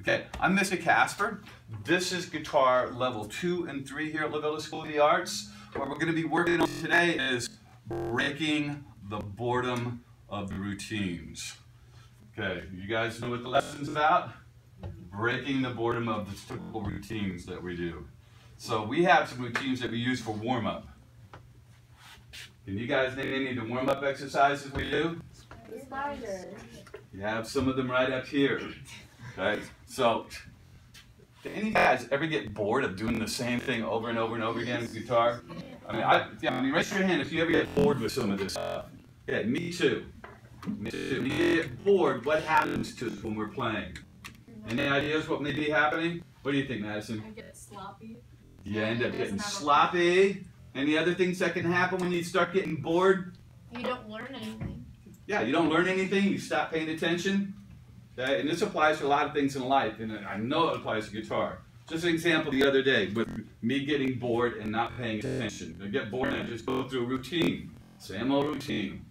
Okay, I'm Mr. Casper. This is guitar level 2 and 3 here at La Villa School of the Arts. What we're going to be working on today is breaking the boredom of the routines. Okay, you guys know what the lesson's about? Breaking the boredom of the typical routines that we do. So we have some routines that we use for warm-up. Can you guys name any of the warm-up exercises we do? Spiders. You have some of them right up here. Okay, so do any of you guys ever get bored of doing the same thing over and over and over again with guitar? I mean, raise your hand if you ever get bored with some of this stuff. Okay, me too. Me too. When you get bored, what happens to us when we're playing? Any ideas what may be happening? What do you think, Madison? I get sloppy. You end up getting sloppy. Any other things that can happen when you start getting bored? You don't learn anything. Yeah, you don't learn anything. You stop paying attention. Okay? And this applies to a lot of things in life, and I know it applies to guitar. Just an example the other day with me getting bored and not paying attention. I get bored and I just go through a routine. Same old routine.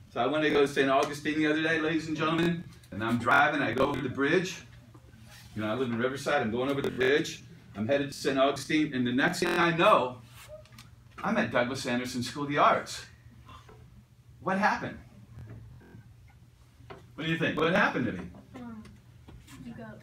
So I went to go to St. Augustine the other day, ladies and gentlemen, and I'm driving, I go over the bridge. You know, I live in Riverside, I'm going over the bridge. I'm headed to St. Augustine, and the next thing I know, I'm at Douglas Anderson School of the Arts. What happened? What do you think? What happened to me? You got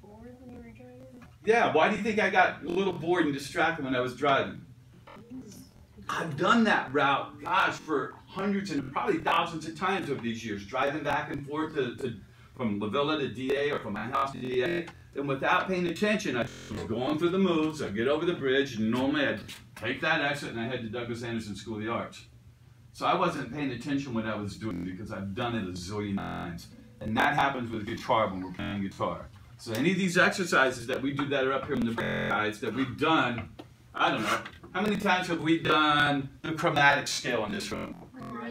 bored when you were driving? Yeah, why do you think I got a little bored and distracted when I was driving? I've done that route, gosh, for hundreds and probably thousands of times over these years, driving back and forth from La Villa to DA or from my house to DA. And without paying attention, I was going through the moves, I'd get over the bridge, and normally I'd take that exit and I head to Douglas Anderson School of the Arts. So I wasn't paying attention what I was doing because I've done it a zillion times. And that happens with guitar when we're playing guitar. So any of these exercises that we do that are up here in the guides that we've done, I don't know, how many times have we done the chromatic scale in this room?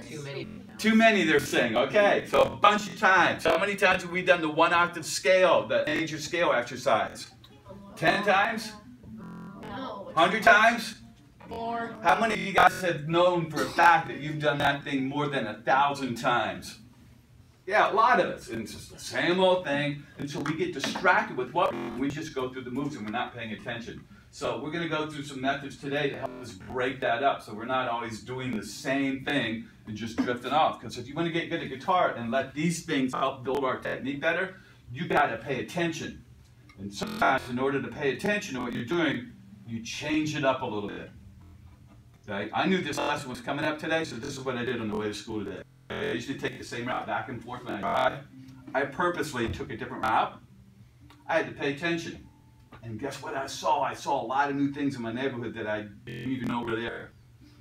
Too many. Too many, they're saying. Okay, so a bunch of times. How many times have we done the 1-octave scale, the major scale exercise? 10 times? No. 100 times? More. How many of you guys have known for a fact that you've done that thing more than 1,000 times? Yeah, a lot of us. And it's just the same old thing until we get distracted with what we just go through the moves and we're not paying attention. So we're going to go through some methods today to help us break that up so we're not always doing the same thing and just drifting off. Because if you want to get good at guitar and let these things help build our technique better, you got to pay attention. And sometimes in order to pay attention to what you're doing, you change it up a little bit. Okay? I knew this lesson was coming up today, so this is what I did on the way to school today. I usually take the same route back and forth when I drive. I purposely took a different route. I had to pay attention. And guess what I saw? I saw a lot of new things in my neighborhood that I didn't even know were there.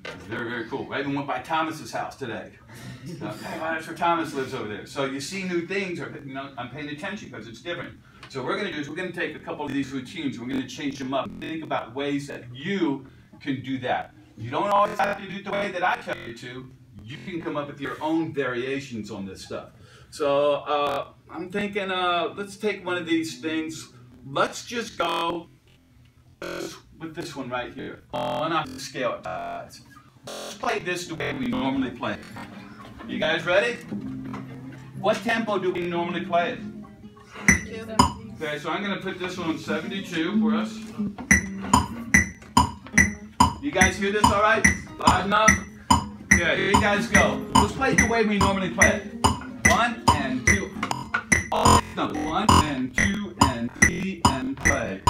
It was very, very cool. I even went by Thomas's house today. Okay, well, that's where Thomas lives over there. So you see new things, or, you know, I'm paying attention because it's different. So what we're going to do is we're going to take a couple of these routines, we're going to change them up. Think about ways that you can do that. You don't always have to do it the way that I tell you to. You can come up with your own variations on this stuff. So I'm thinking, let's take one of these things. Let's just go with this one right here. On off the scale. Let's play this the way we normally play it. You guys ready? What tempo do we normally play it? Okay, so I'm going to put this one on 72 for us. You guys hear this all right? Loud enough? Yeah, here you guys go. Let's play it the way we normally play it. 1 and 2. Oh, no, 1 and 2 and 3 and play.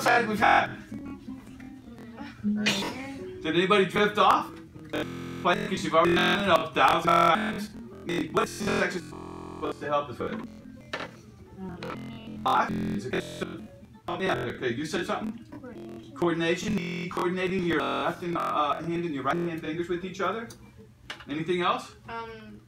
exercise we've had? Did anybody drift off? Because you've already done it 1,000 times. What's this exercise supposed to help us with? Oh, yeah. Okay, you said something? Coordination. Coordinating your left hand and your right hand fingers with each other. Anything else?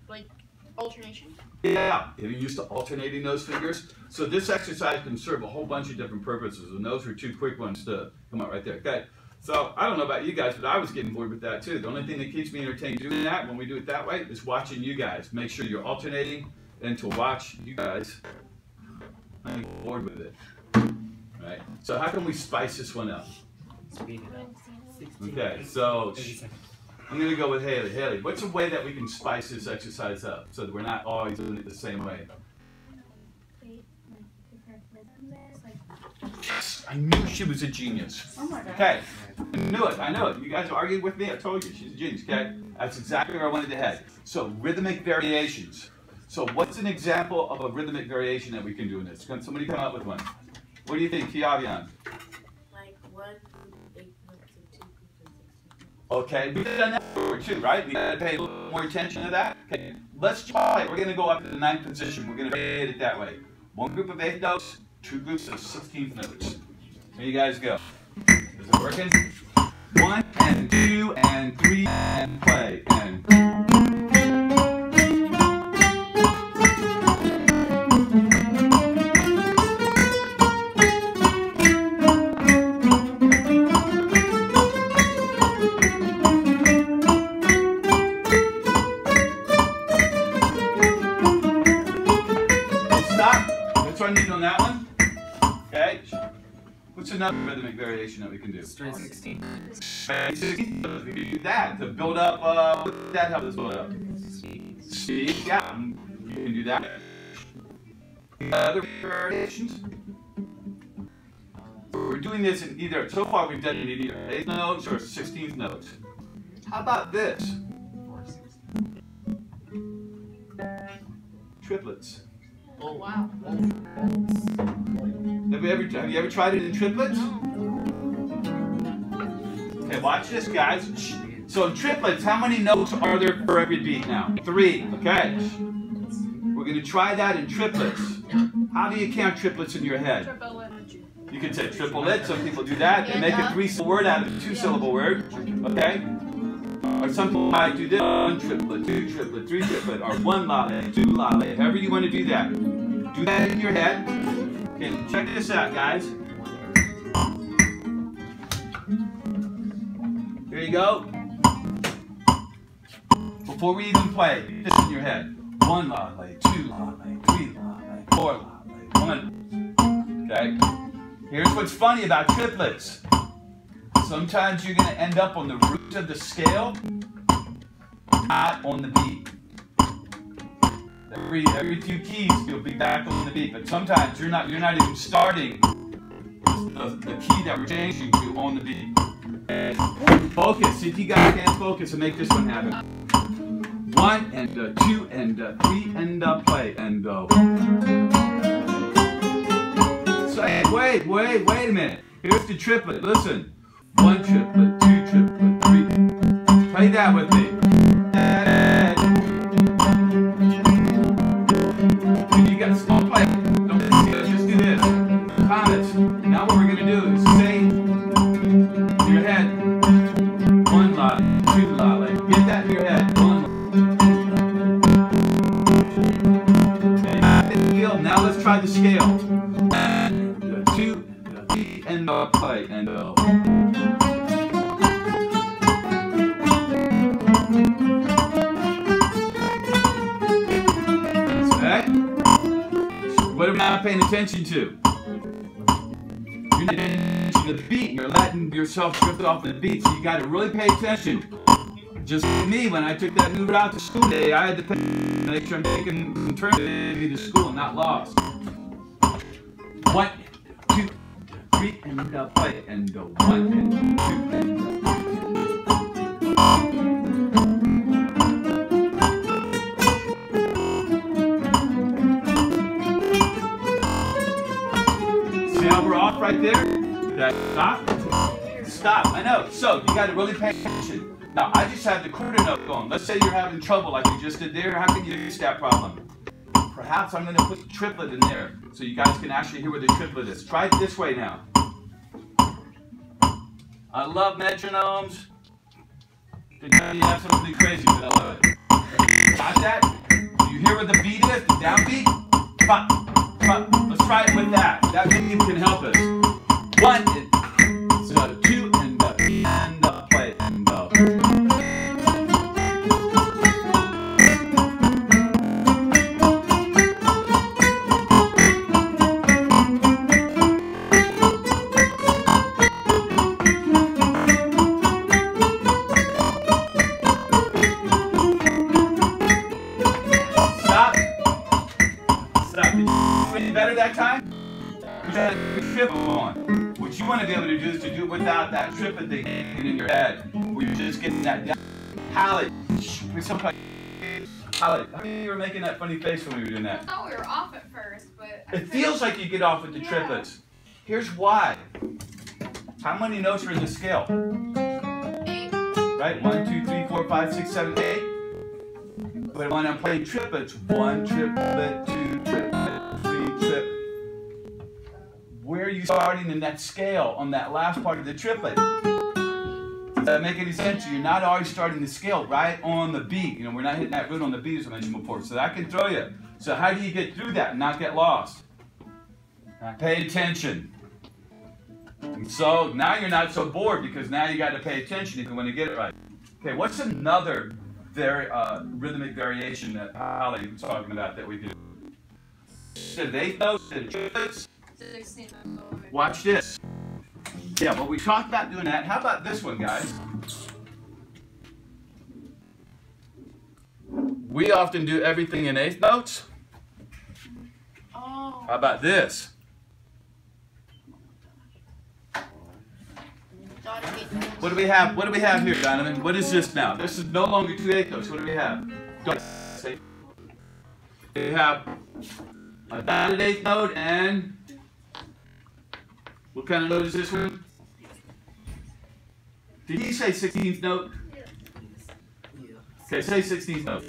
Like alternation. Yeah, getting used to alternating those fingers. So this exercise can serve a whole bunch of different purposes, and those are 2 quick ones to come out right there. Okay. So I don't know about you guys, but I was getting bored with that too. The only thing that keeps me entertained doing that when we do it that way is watching you guys. Make sure you're alternating and to watch you guys. I'm bored with it. Right? So how can we spice this one up? Okay, so I'm going to go with Haley. Haley, what's a way that we can spice this exercise up so that we're not always doing it the same way? Yes, I knew she was a genius. Oh my God. Okay, I knew it. I know it. You guys argued with me. I told you she's a genius. Okay, that's exactly where I wanted to head. So rhythmic variations. So what's an example of a rhythmic variation that we can do in this? Can somebody come up with one? What do you think, Kiavian? Like 1, 8, 2. Okay, we've done that before too, right? We gotta pay a little more attention to that. Okay, let's try it. We're gonna go up to the 9th position. We're gonna variate it that way. 1 group of 8 notes, 2 groups of 16th notes. Here you guys go. Is it working? 1 and 2 and 3 and play and. What's another rhythmic variation that we can do? Straight 16. Straight 16. We can do that to build up. What does that help us build up? Speed. Yeah, you can do that. Other variations. We're doing this in either. So far, we've done it in either 8th notes or 16th notes. How about this? Triplets. Oh wow. Have you ever tried it in triplets? Okay, watch this, guys. So in triplets, how many notes are there for every beat now? 3, okay. We're going to try that in triplets. How do you count triplets in your head? You can say triplet. Some people do that. They make a 3-syllable word out of a 2-syllable word, okay? Or some people might do this. 1 triplet, 2 triplet, 3 triplet, or 1 lale, 2 lale. However you want to do that. Do that in your head. Okay, check this out, guys. Here you go. Before we even play, get this in your head. 1 lale, 2 lale, 3 lale, 4 lale, 1. Okay? Here's what's funny about triplets. Sometimes you're going to end up on the root of the scale, not on the beat. Every few keys you'll be back on the beat, but sometimes you're not even starting the key that we're changing to on the beat. Focus. See if you guys can focus and make this one happen. 1 and 2 and 3 and play and Say, wait a minute. Here's the triplet. Listen. 1 triplet, 2 triplet, 3. Play that with me. You got a small play. Don't just do this. Thomas. Now what we're going to do is say in your head 1 lale, 2 lale. Get that in your head. 1 lale. Now let's try the scale. 2, 3, and play and What are we not paying attention to? You're not paying attention to the beat. You're letting yourself drift off the beat, so you got to really pay attention. Just like me, when I took that new route to school today, I had to make sure I'm taking some turns to school and not lost. 1, 2, 3, and play, and 1 and 2 and right there. Okay, stop. Stop. I know. So you got to really pay attention. Now I just have the quarter note going. Let's say you're having trouble like you just did there. How can you fix that problem? Perhaps I'm going to put the triplet in there so you guys can actually hear where the triplet is. Try it this way now. I love metronomes. They're absolutely crazy, but I love it. Got that? Do you hear where the beat is? The downbeat? Pop, pop. Let's try it with that. That beat can help us. 1 and 2 and play and better that time? You had a triple on. What you want to be able to do is to do it without that triplet thing in your head. Where you're just getting that down. Palette. Palette. How many of you were making that funny face when we were doing that? I thought we were off at first, but... It feels like you get off with the triplets. Here's why. How many notes are in the scale? 8. Right? 1, 2, 3, 4, 5, 6, 7, 8. But when I'm playing triplets, 1 triplet, 2 triplet, 3 triplet. Where are you starting in that scale on that last part of the triplet? Does that make any sense? You're not always starting the scale right on the beat. You know, we're not hitting that root on the beat as I mentioned before. So that can throw you. So how do you get through that and not get lost? Pay attention. And so now you're not so bored because now you got to pay attention if you want to get it right. Okay, what's another rhythmic variation that Holly was talking about that we do? Instead of 8 notes, instead of triplets. 16. Watch this. Yeah, but we talked about doing that. How about this one, guys? We often do everything in 8th notes. Oh. How about this? What do we have? What do we have here, Donovan? What is this now? This is no longer 2 8th notes. What do we have? We have a dotted 8th note and what kind of note is this one? Did he say 16th note? Okay, say 16th note.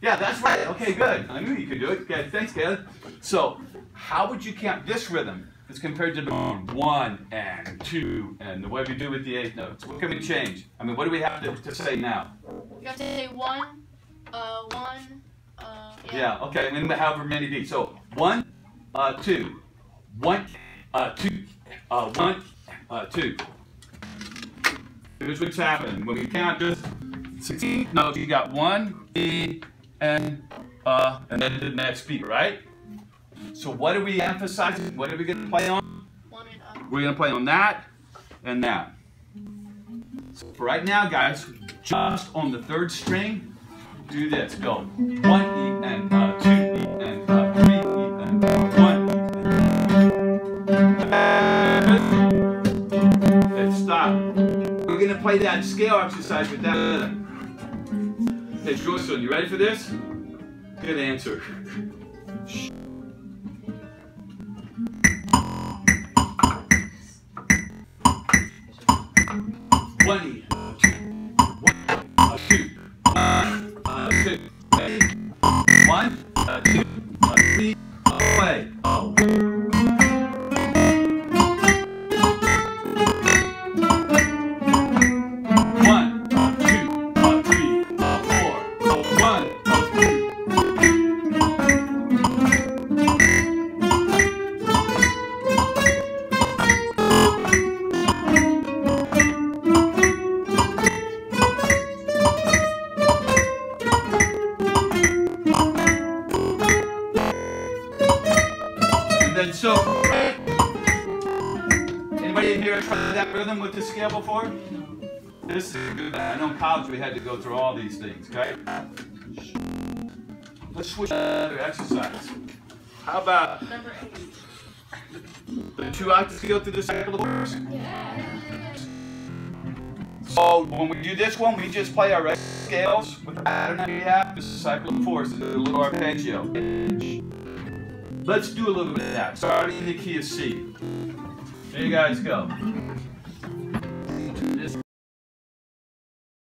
Yeah, that's right. Okay, good. I knew you could do it. Okay, thanks, Caleb. So, how would you count this rhythm as compared to the 1 and 2 and the way we do with the 8th notes? What can we change? I mean, what do we have to say now? You have to say 1, yeah, okay, and then however many beats. So, 1, 2, 1, 2, 1, 2. Here's what's happening. When we count just 16 notes, you got 1, B, and then the next beat, right? So what are we emphasizing? What are we going to play on? 1 and up. We're going to play on that and that. So for right now, guys, just on the 3rd string, do this. Go 1 E and 2 E and 3 E and 1 E and okay, stop. We're going to play that scale exercise with that rhythm. Hey, Jordan, you ready for this? Good answer. One E, 2, 1, 2, 3, play. 1, so, anybody in here tried that rhythm with the scale before? This is good. I know in college we had to go through all these things, okay? Let's switch to another exercise. How about the 2 octave scale through the cycle of chords? So when we do this one, we just play our regular scales with the pattern that we have. This is cycle of 4s, a little arpeggio. Let's do a little bit of that, starting in the key of C. There you guys go.